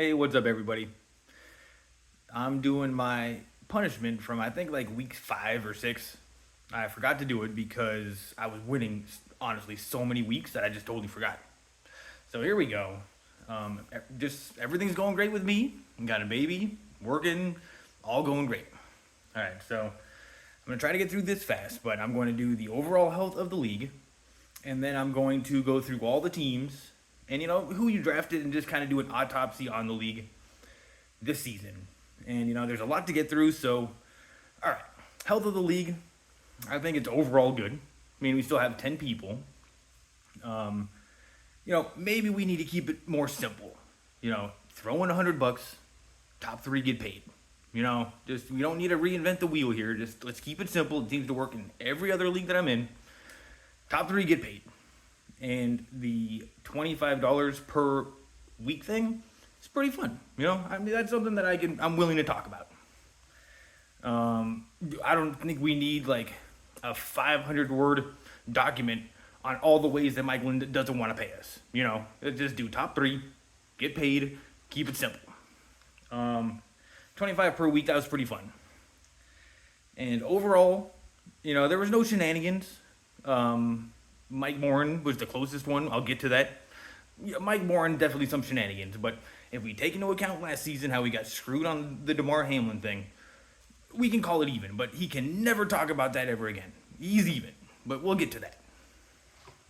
Hey, what's up, everybody? I'm doing my punishment from I think like week 5 or 6. I forgot to do it because I was winning, honestly, so many weeks that I just totally forgot. So here we go. Just everything's going great with me. Got a baby, working, all going great. All right, so I'm gonna try to get through this fast, but I'm going to do the overall health of the league, and then I'm going to go through all the teams and who you drafted and just kind of do an autopsy on the league this season. And there's a lot to get through. So, all right, health of the league. I think it's overall good. I mean, we still have 10 people. Um, maybe we need to keep it more simple. Throw in $100, top three get paid. Just we don't need to reinvent the wheel here. Just let's keep it simple. It seems to work in every other league that I'm in. Top three get paid, and the $25 per week thing. It's pretty fun. I mean, that's something that I'm willing to talk about. I don't think we need like a 500-word document on all the ways that Mike Lind doesn't want to pay us. Just do top three, get paid, keep it simple. 25 per week, that was pretty fun. And overall, there was no shenanigans. Mike Morin was the closest one. I'll get to that. Yeah, Mike Morin, definitely some shenanigans, but if we take into account last season how he got screwed on the DeMar Hamlin thing, we can call it even, but he can never talk about that ever again. He's even, but we'll get to that.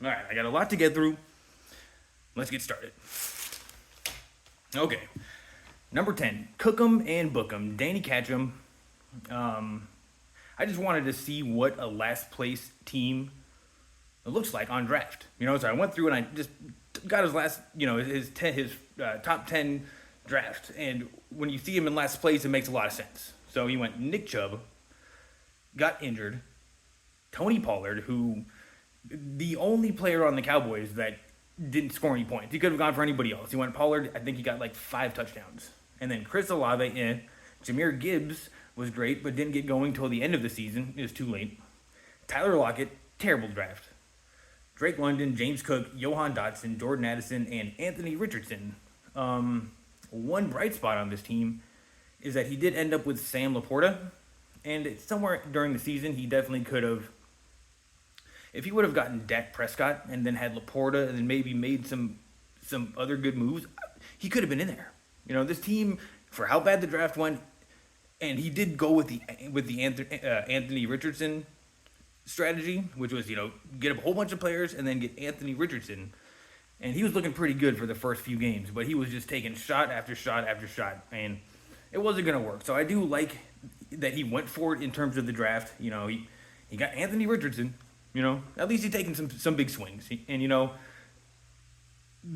All right, I got a lot to get through. Let's get started. Okay, number 10, cook 'em and book 'em, Danny Ketchum. I just wanted to see what a last place team looks like on draft. So I went through and I just got his last, his top 10 draft. And when you see him in last place, it makes a lot of sense. So he went Nick Chubb, got injured, Tony Pollard, who the only player on the Cowboys that didn't score any points. He could have gone for anybody else. He went Pollard. I think he got like 5 touchdowns. And then Chris Olave, Jahmyr Gibbs was great, but didn't get going till the end of the season. It was too late. Tyler Lockett, terrible draft. Drake London, James Cook, Johan Dotson, Jordan Addison, and Anthony Richardson. One bright spot on this team is that he did end up with Sam Laporta, and somewhere during the season he definitely could have, if he would have gotten Dak Prescott and then had Laporta and then maybe made some other good moves, he could have been in there. This team, for how bad the draft went, and he did go with the Anthony Richardson strategy, which was get a whole bunch of players and then get Anthony Richardson, and he was looking pretty good for the first few games, but he was just taking shot after shot after shot, and it wasn't going to work. So I do like that he went for it in terms of the draft. He got Anthony Richardson. At least he's taking some big swings, and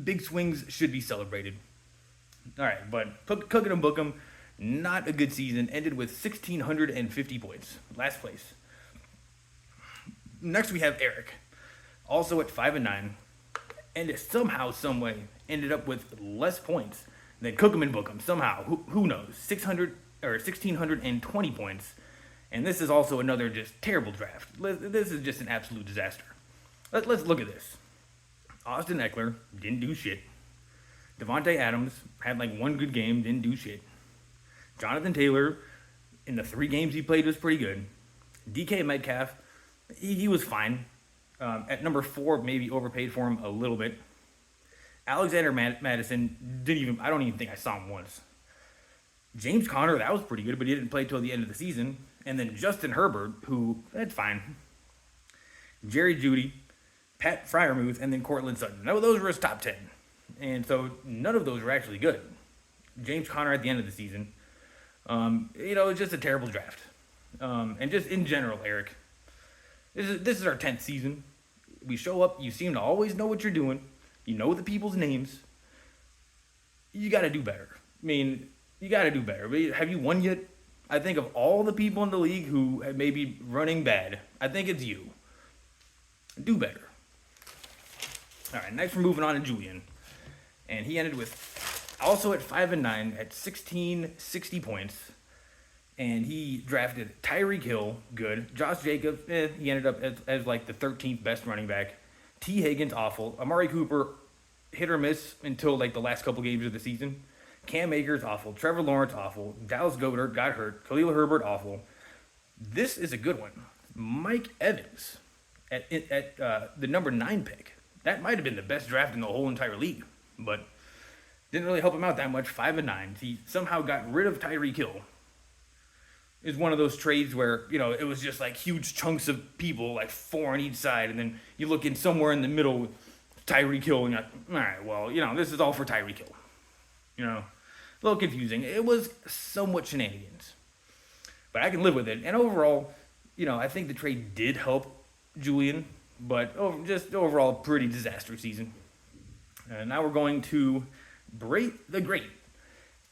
big swings should be celebrated. All right, but cook it and book him. Not a good season. Ended with 1,650 points. Last place. Next we have Eric, also at 5-9, and somehow, some way, ended up with less points than Cook 'em and Book 'em. Somehow, who knows? 1,620 points, and this is also another just terrible draft. This is just an absolute disaster. Let's look at this. Austin Eckler didn't do shit. Devontae Adams had like one good game, didn't do shit. Jonathan Taylor, in the 3 games he played, was pretty good. DK Metcalf, he was fine. At number 4, maybe overpaid for him a little bit. Alexander Madison I don't even think I saw him once. James Conner, that was pretty good, but he didn't play till the end of the season. And then Justin Herbert, who, that's fine. Jerry Jeudy, Pat Freiermuth, and then Cortland Sutton. Those were his top 10. And so none of those were actually good. James Conner at the end of the season. It's just a terrible draft. And just in general, Eric, this is our 10th season. We show up. You seem to always know what you're doing. You know the people's names. You got to do better. I mean, you got to do better. But have you won yet? I think of all the people in the league who may be running bad, I think it's you. Do better. All right, next we're moving on to Julian. And he ended with, also at 5-9, at 1,660 points. And he drafted Tyreek Hill, good. Josh Jacobs, he ended up as like the 13th best running back. T. Higgins, awful. Amari Cooper, hit or miss until like the last couple games of the season. Cam Akers, awful. Trevor Lawrence, awful. Dallas Goedert got hurt. Khalil Herbert, awful. This is a good one. Mike Evans at the number 9 pick. That might have been the best draft in the whole entire league, but didn't really help him out that much. 5-9. He somehow got rid of Tyreek Hill. Is one of those trades where, it was just like huge chunks of people, like 4 on each side, and then you look in somewhere in the middle, Tyreek Hill, and you're like, all right, well, this is all for Tyreek Hill. A little confusing. It was somewhat shenanigans. But I can live with it. And overall, I think the trade did help Julian, but just overall, pretty disastrous season. And now we're going to Brait the Great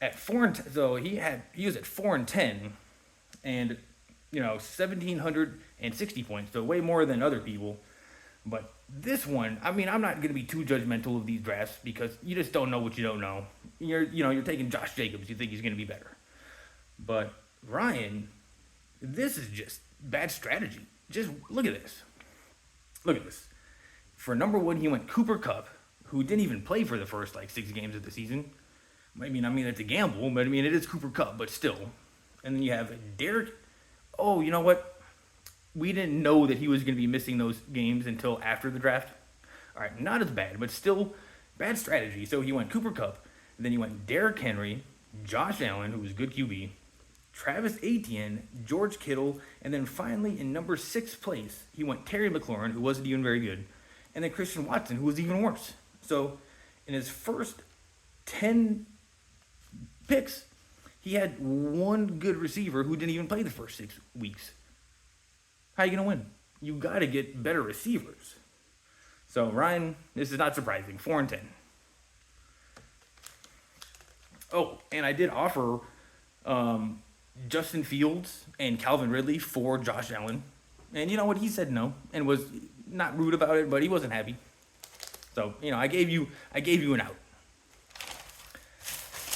at 4-10. So he was at 4-10. And 1,760 points, so way more than other people. But this one, I'm not going to be too judgmental of these drafts because you just don't know what you don't know. You're taking Josh Jacobs, you think he's going to be better. But Ryan, this is just bad strategy. Just look at this. Look at this. For number 1, he went Cooper Kupp, who didn't even play for the first 6 games of the season. It's a gamble, but it is Cooper Kupp, but still. And then you have Derek. Oh, you know what? We didn't know that he was going to be missing those games until after the draft. All right, not as bad, but still bad strategy. So he went Cooper Kupp, then he went Derrick Henry, Josh Allen, who was a good QB, Travis Etienne, George Kittle, and then finally in number 6 place, he went Terry McLaurin, who wasn't even very good, and then Christian Watson, who was even worse. So in his first 10 picks, he had one good receiver who didn't even play the first 6 weeks. How are you going to win? You got to get better receivers. So, Ryan, this is not surprising. 4-10. Oh, and I did offer Justin Fields and Calvin Ridley for Josh Allen. And you know what? He said no and was not rude about it, but he wasn't happy. So, I gave you an out.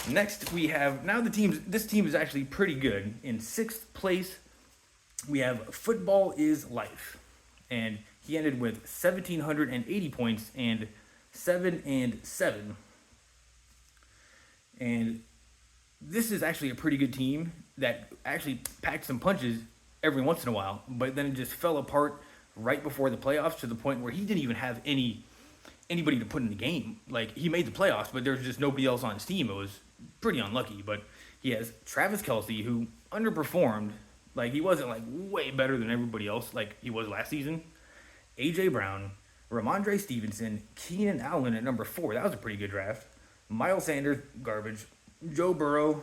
Next, we have, this team is actually pretty good. In 6th place, we have Football is Life. And he ended with 1,780 points and 7-7. And this is actually a pretty good team that actually packed some punches every once in a while, but then it just fell apart right before the playoffs to the point where he didn't even have anybody to put in the game. He made the playoffs, but there's just nobody else on his team. It was pretty unlucky, but he has Travis Kelce, who underperformed. He wasn't way better than everybody else like he was last season. A.J. Brown, Ramondre Stevenson, Keenan Allen at number 4. That was a pretty good draft. Miles Sanders, garbage. Joe Burrow,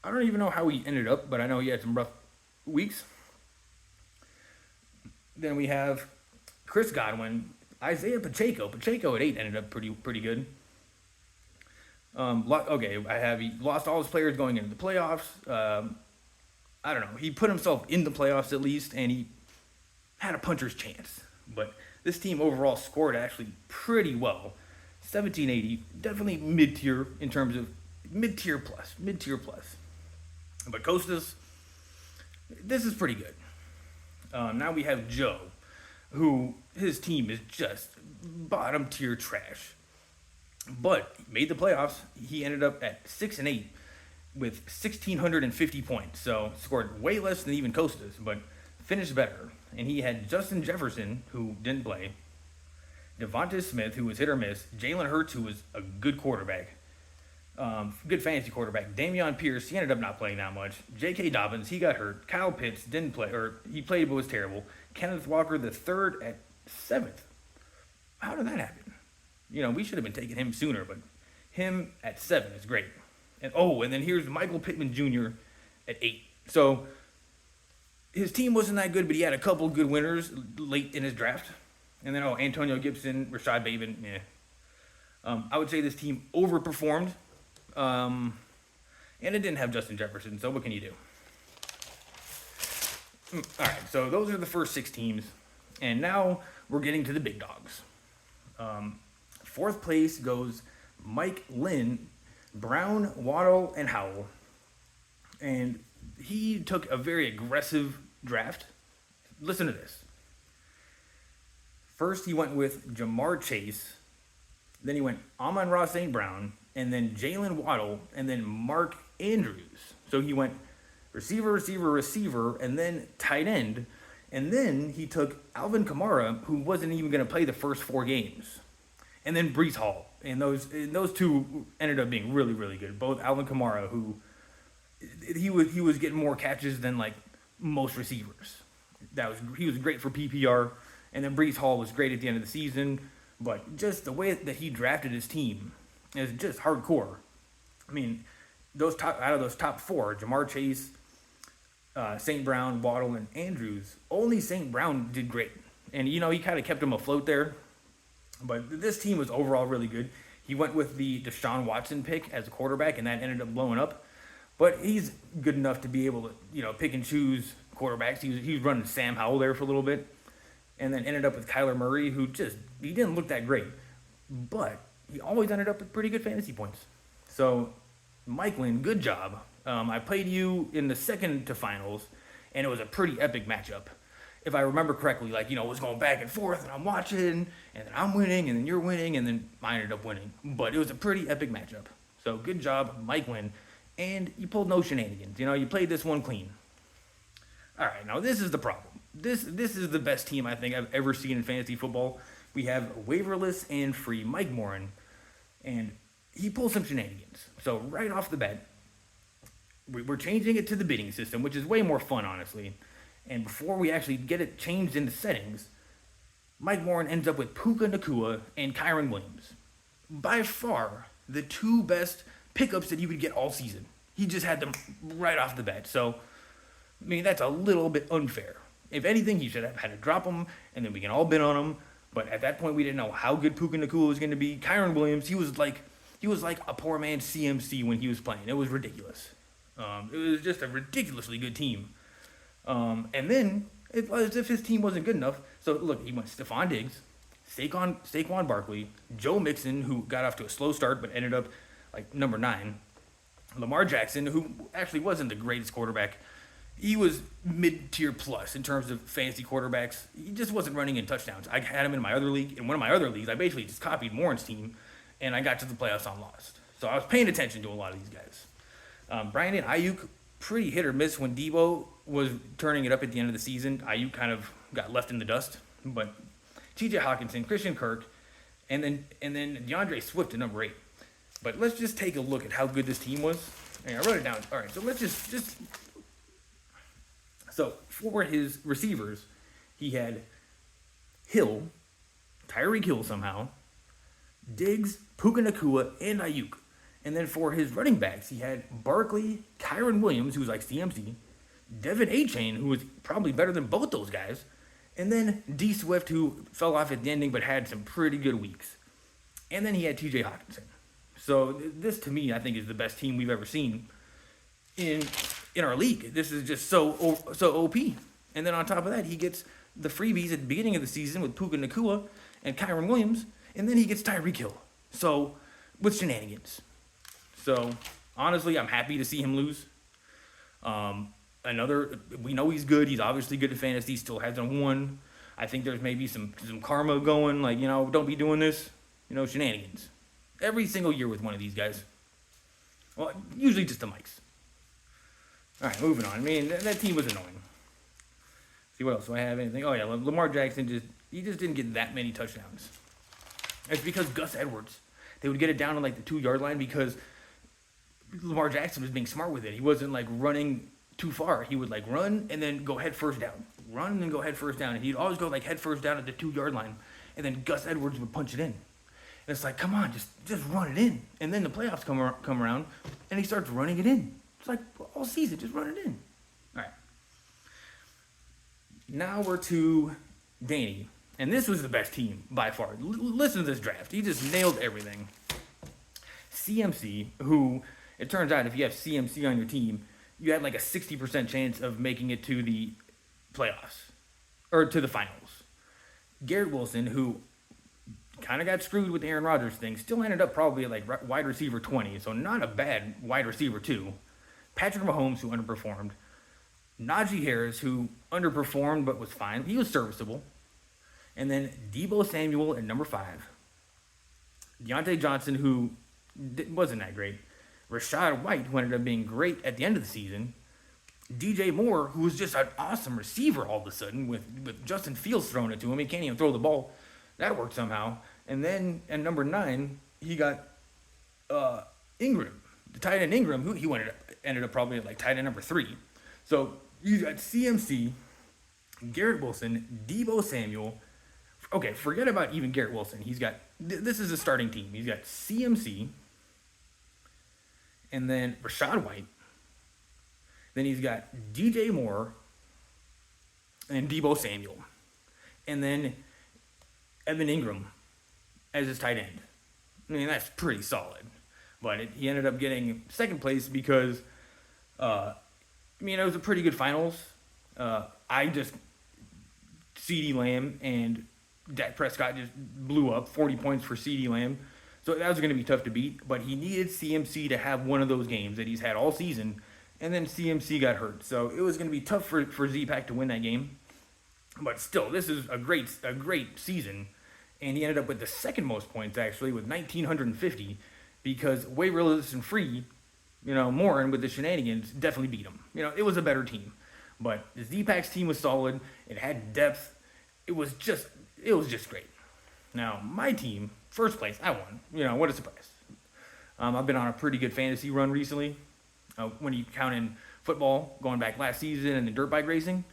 I don't even know how he ended up, but I know he had some rough weeks. Then we have Chris Godwin, Isaiah Pacheco. Pacheco at 8 ended up pretty good. He lost all his players going into the playoffs. I don't know. He put himself in the playoffs at least, and he had a puncher's chance. But this team overall scored actually pretty well. 1,780, definitely mid-tier in terms of mid-tier plus. But Costas, this is pretty good. Now we have Joe, who his team is just bottom-tier trash. But he made the playoffs. He ended up at 6-8 with 1,650 points. So scored way less than even Costas, but finished better. And he had Justin Jefferson, who didn't play, Devonta Smith, who was hit or miss, Jalen Hurts, who was a good quarterback, good fantasy quarterback, Dameon Pierce, he ended up not playing that much, J.K. Dobbins, he got hurt, Kyle Pitts didn't play, or he played but was terrible, Kenneth Walker the third at 7th. How did that happen? We should have been taking him sooner, but him at 7 is great. And then here's Michael Pittman Jr. at 8. So his team wasn't that good, but he had a couple good winners late in his draft. And then, Antonio Gibson, Rashad Bateman, I would say this team overperformed. And it didn't have Justin Jefferson, so what can you do? All right, so those are the first 6 teams. And now we're getting to the big dogs. 4th place goes Mike Lynn, Brown, Waddle, and Howell. And he took a very aggressive draft. Listen to this. First, he went with Jamar Chase. Then he went Amon-Ra St. Brown, and then Jalen Waddle, and then Mark Andrews. So he went receiver, receiver, receiver, and then tight end. And then he took Alvin Kamara, who wasn't even going to play the first 4 games, and then Brees Hall. And those two ended up being really, really good. Both Alvin Kamara, who he was getting more catches than like most receivers. He was great for PPR, and then Brees Hall was great at the end of the season. But just the way that he drafted his team is just hardcore. I mean, out of those top 4, Jamar Chase, St. Brown, Waddle, and Andrews, only St. Brown did great. And, he kind of kept him afloat there. But this team was overall really good. He went with the Deshaun Watson pick as a quarterback, and that ended up blowing up. But he's good enough to be able to, pick and choose quarterbacks. He was running Sam Howell there for a little bit. And then ended up with Kyler Murray, who he didn't look that great. But he always ended up with pretty good fantasy points. So, Mike Lynn, good job. I played you in the second to finals, and it was a pretty epic matchup. If I remember correctly, it was going back and forth, and I'm watching, and then I'm winning, and then you're winning, and then I ended up winning. But it was a pretty epic matchup. So good job, Mike Lynn. And you pulled no shenanigans. You played this one clean. All right, now this is the problem. This is the best team I think I've ever seen in fantasy football. We have waiverless and free Mike Morin, and he pulled some shenanigans. So right off the bat, we're changing it to the bidding system, which is way more fun, honestly. And before we actually get it changed in the settings, Mike Morin ends up with Puka Nacua and Kyron Williams. By far, the 2 best pickups that he would get all season. He just had them right off the bat. So, that's a little bit unfair. If anything, he should have had to drop them, and then we can all bid on him. But at that point, we didn't know how good Puka Nacua was going to be. Kyron Williams, he was like a poor man's CMC when he was playing. It was ridiculous. It was just a ridiculously good team. And then, it was as if his team wasn't good enough. So, look, he went Stephon Diggs, Saquon Barkley, Joe Mixon, who got off to a slow start but ended up number 9, Lamar Jackson, who actually wasn't the greatest quarterback. He was mid-tier plus in terms of fantasy quarterbacks. He just wasn't running in touchdowns. I had him in my other league. In one of my other leagues, I basically just copied Morin's team, and I got to the playoffs on lost. So I was paying attention to a lot of these guys. Brandon Ayuk, pretty hit or miss when Debo was turning it up at the end of the season. Ayuk kind of got left in the dust. But T.J. Hawkinson, Christian Kirk, and then DeAndre Swift at number 8. But let's just take a look at how good this team was. I wrote it down. All right, so let's just... So, for his receivers, he had Hill, Tyreek Hill somehow, Diggs, Puka Nacua, and Ayuk. And then for his running backs, he had Barkley, Kyron Williams, who was like CMC, Devin Achane, who was probably better than both those guys, and then D. Swift, who fell off at the ending but had some pretty good weeks. And then he had T.J. Hawkinson. So this, to me, I think is the best team we've ever seen in our league. This is just so OP. And then on top of that, he gets the freebies at the beginning of the season with Puka Nacua and Kyron Williams, and then he gets Tyreek Hill. So, with shenanigans. So, honestly, I'm happy to see him lose. We know he's good. He's obviously good at fantasy. He still hasn't won. I think there's maybe some karma going, don't be doing this. Shenanigans. Every single year with one of these guys. Well, usually just the Mikes. All right, moving on. That team was annoying. See, what else do I have? Anything? Oh, yeah, Lamar Jackson just didn't get that many touchdowns. It's because Gus Edwards, they would get it down on, the 2-yard line because Lamar Jackson was being smart with it. He wasn't, running too far. He would, run and then go head first down. Run and then go head first down. And he'd always go, head first down at the 2-yard line. And then Gus Edwards would punch it in. And it's come on, just run it in. And then the playoffs come around, and he starts running it in. It's all season, just run it in. All right. Now we're to Danny. And this was the best team by far. Listen to this draft. He just nailed everything. CMC, who, it turns out if you have CMC on your team, you had a 60% chance of making it to the playoffs. Or to the finals. Garrett Wilson, who kind of got screwed with the Aaron Rodgers thing, still ended up probably at wide receiver 20, so not a bad wide receiver 2. Patrick Mahomes, who underperformed. Najee Harris, who underperformed but was fine. He was serviceable. And then Deebo Samuel at number 5. Deontay Johnson, who wasn't that great. Rashad White, who ended up being great at the end of the season. DJ Moore, who was just an awesome receiver all of a sudden, with Justin Fields throwing it to him. He can't even throw the ball. That worked somehow. And then at number 9, he got Ingram, the tight end Ingram, who he ended up probably like tight end number 3. So you got CMC, Garrett Wilson, Deebo Samuel. Okay, forget about even Garrett Wilson. He's got, this is a starting team. He's got CMC, and then Rashad White. Then he's got DJ Moore and Deebo Samuel. And then Evan Ingram as his tight end. I mean, that's pretty solid. But he ended up getting second place because, it was a pretty good finals. CeeDee Lamb and Dak Prescott just blew up, 40 points for CeeDee Lamb. So that was going to be tough to beat. But he needed CMC to have one of those games that he's had all season. And then CMC got hurt. So it was going to be tough for Z-Pack to win that game. But still, this is a great season. And he ended up with the second most points, actually, with 1,950. Because Way Willis and Free, Morin with the shenanigans, definitely beat him. It was a better team. But the Z-Pack's team was solid. It had depth. It was just great. Now, my team, first place, I won. What a surprise. I've been on a pretty good fantasy run recently. When you count in football, going back last season, and the dirt bike racing,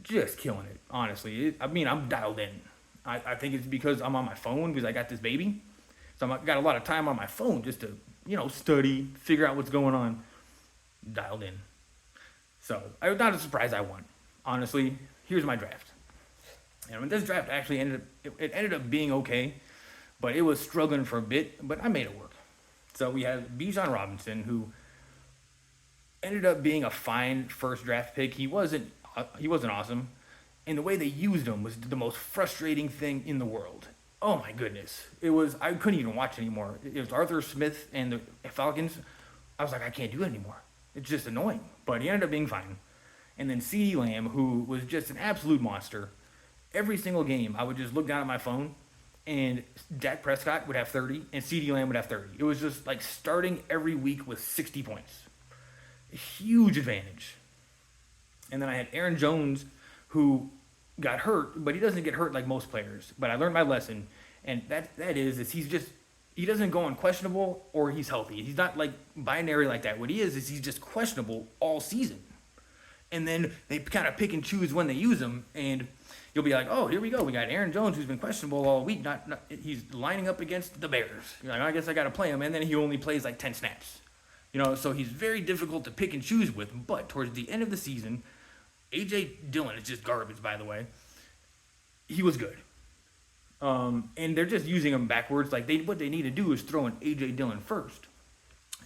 just killing it, honestly. I'm dialed in. I think it's because I'm on my phone because I got this baby. So I've got a lot of time on my phone just to, study, figure out what's going on. Dialed in. So, I was not a surprise I won. Honestly, here's my draft. And this draft actually ended up being okay, but it was struggling for a bit, but I made it work. So we have Bijan Robinson, who ended up being a fine first draft pick. He wasn't awesome, and the way they used him was the most frustrating thing in the world. Oh my goodness. I couldn't even watch anymore. It was Arthur Smith and the Falcons. I was like, I can't do it anymore. It's just annoying. But he ended up being fine. And then CeeDee Lamb, who was just an absolute monster. Every single game, I would just look down at my phone, and Dak Prescott would have 30, and CeeDee Lamb would have 30. It was just like starting every week with 60 points. A huge advantage. And then I had Aaron Jones, who got hurt, but he doesn't get hurt like most players. But I learned my lesson, and that is he doesn't go on questionable or he's healthy. He's not like binary like that. What he is he's just questionable all season. And then they kind of pick and choose when they use him, and you'll be like, oh, here we go. We got Aaron Jones, who's been questionable all week. He's lining up against the Bears. You're like, I guess I got to play him, and then he only plays like 10 snaps. So he's very difficult to pick and choose with. But towards the end of the season, A.J. Dillon is just garbage, by the way. He was good. And they're just using him backwards. Like, what they need to do is throw in A.J. Dillon first.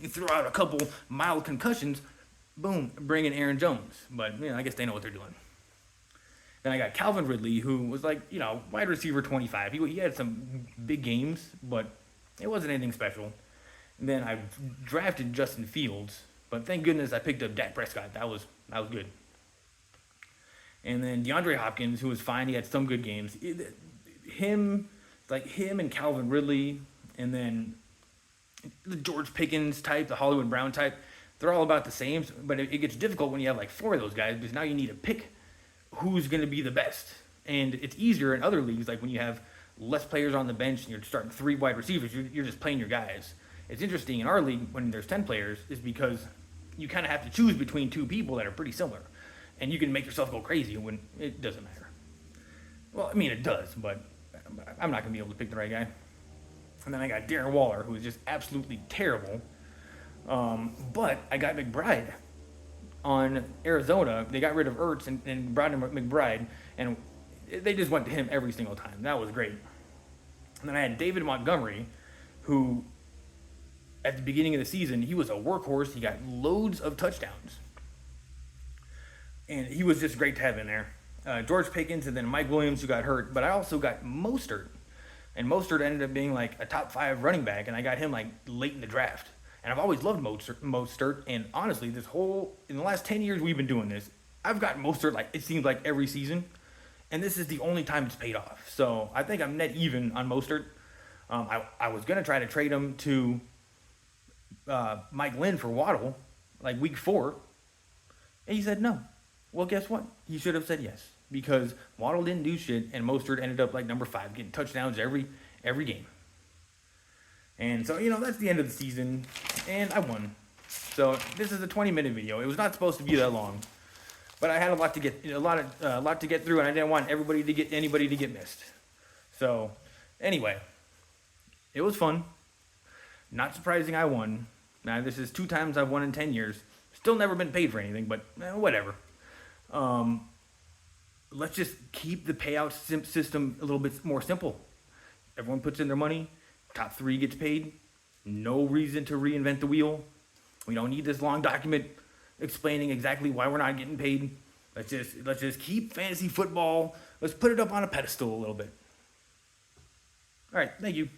You throw out a couple mild concussions, boom, bring in Aaron Jones. But, I guess they know what they're doing. Then I got Calvin Ridley, who was like, wide receiver 25. He had some big games, but it wasn't anything special. And then I drafted Justin Fields, but thank goodness I picked up Dak Prescott. That was good. And then DeAndre Hopkins, who was fine. He had some good games. Him and Calvin Ridley, and then the George Pickens type, the Hollywood Brown type, they're all about the same. But it gets difficult when you have like 4 of those guys, because now you need to pick who's going to be the best. And it's easier in other leagues, like when you have less players on the bench and you're starting 3 wide receivers, you're just playing your guys. It's interesting in our league when there's 10 players is because you kind of have to choose between 2 people that are pretty similar. And you can make yourself go crazy when it doesn't matter. Well, it does, but I'm not going to be able to pick the right guy. And then I got Darren Waller, who is just absolutely terrible. But I got McBride on Arizona. They got rid of Ertz and brought in McBride, and they just went to him every single time. That was great. And then I had David Montgomery, who at the beginning of the season, he was a workhorse. He got loads of touchdowns. And he was just great to have in there. George Pickens and then Mike Williams, who got hurt. But I also got Mostert. And Mostert ended up being like a top 5 running back. And I got him like late in the draft. And I've always loved Mostert. And honestly, in the last 10 years we've been doing this, I've got Mostert like, it seems like every season. And this is the only time it's paid off. So I think I'm net even on Mostert. I was going to try to trade him to Mike Lynn for Waddle, like week 4, and he said no. Well, guess what? He should have said yes because Waddle didn't do shit, and Mostert ended up like number 5, getting touchdowns every game. And so that's the end of the season, and I won. So this is a 20-minute video. It was not supposed to be that long, but I had a lot to get to get through, and I didn't want anybody to get missed. So anyway, it was fun. Not surprising, I won. Now this is 2 times I've won in 10 years. Still never been paid for anything, but whatever. Let's just keep the payout system a little bit more simple. Everyone puts in their money. Top 3 gets paid. No reason to reinvent the wheel. We don't need this long document explaining exactly why we're not getting paid. Let's just keep fantasy football. Let's put it up on a pedestal a little bit. All right, thank you.